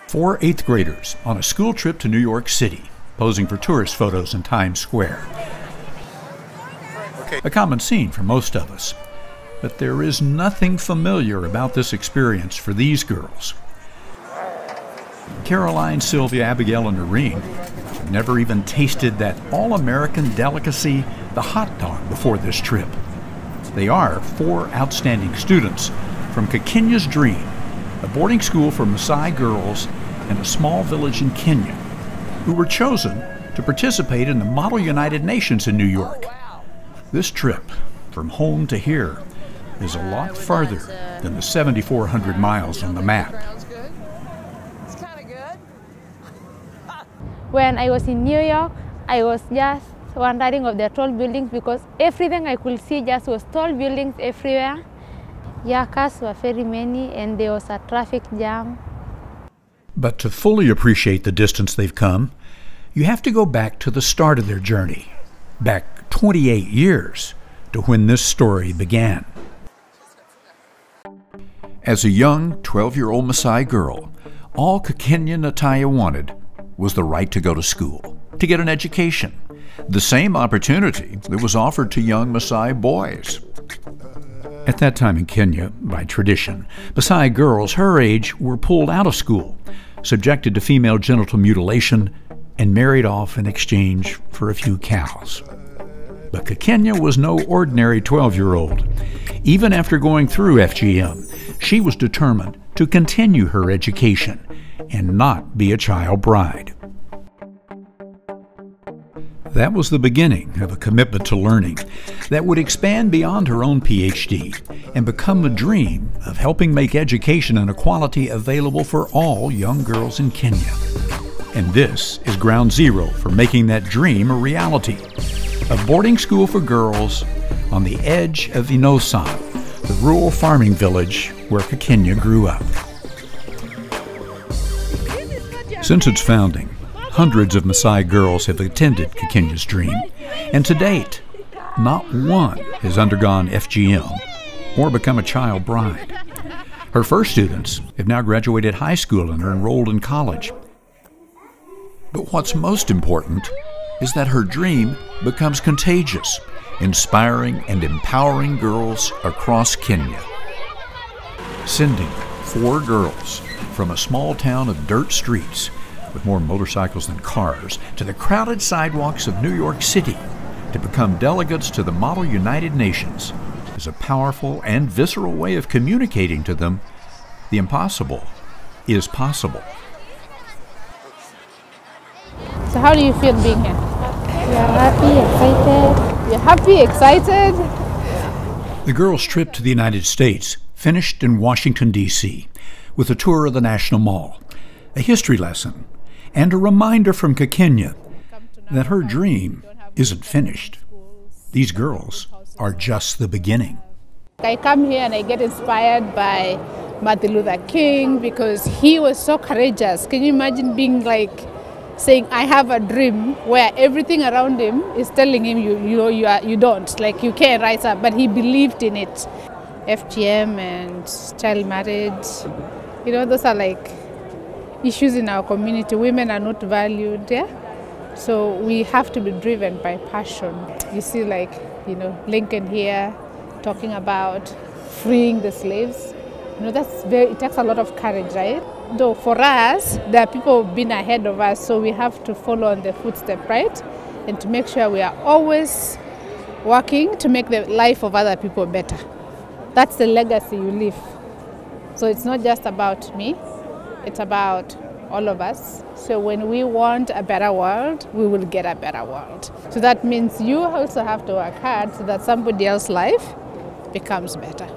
Four eighth graders on a school trip to New York City, posing for tourist photos in Times Square. A common scene for most of us, but there is nothing familiar about this experience for these girls. Caroline, Sylvia, Abigail, and Noreen never even tasted that all-American delicacy, the hot dog, before this trip. They are four outstanding students from Kakenya's Dream, a boarding school for Maasai girls in a small village in Kenya, who were chosen to participate in the Model United Nations in New York. This trip, from home to here, is a lot farther than the 7,400 miles on the map. When I was in New York, I was just wondering of the tall buildings because everything I could see just was tall buildings everywhere. Yeah, cars were very many and there was a traffic jam. But to fully appreciate the distance they've come, you have to go back to the start of their journey, back 28 years to when this story began. As a young 12-year-old Maasai girl, all Kakenya Nataya wanted was the right to go to school, to get an education, the same opportunity that was offered to young Maasai boys. At that time in Kenya, by tradition, Maasai girls her age were pulled out of school, subjected to female genital mutilation, and married off in exchange for a few cows. But Kakenya was no ordinary 12-year-old. Even after going through FGM, she was determined to continue her education and not be a child bride. That was the beginning of a commitment to learning that would expand beyond her own PhD and become the dream of helping make education and equality available for all young girls in Kenya. And this is ground zero for making that dream a reality. A boarding school for girls on the edge of Inosan, the rural farming village where Kakenya grew up. Since its founding, hundreds of Maasai girls have attended Kakenya's Dream, and to date, not one has undergone FGM or become a child bride. Her first students have now graduated high school and are enrolled in college. But what's most important is that her dream becomes contagious, inspiring and empowering girls across Kenya. Sending four girls from a small town of dirt streets with more motorcycles than cars to the crowded sidewalks of New York City to become delegates to the Model United Nations is a powerful and visceral way of communicating to them the impossible is possible. So how do you feel being here? We are happy, excited. You're happy, excited? The girls' trip to the United States finished in Washington, D.C., with a tour of the National Mall, a history lesson, and a reminder from Kakenya that her dream isn't finished. These girls are just the beginning. I come here and I get inspired by Martin Luther King because he was so courageous. Can you imagine being like saying, I have a dream, where everything around him is telling him you don't, like you can't rise up, but he believed in it. FGM and child marriage, those are like issues in our community. Women are not valued, yeah? So we have to be driven by passion. You see like, Lincoln here talking about freeing the slaves. It takes a lot of courage, right? Though for us, there are people who've been ahead of us, so we have to follow on the footsteps, right? And to make sure we are always working to make the life of other people better. That's the legacy you leave. So it's not just about me, it's about all of us. So when we want a better world, we will get a better world. So that means you also have to work hard so that somebody else's life becomes better.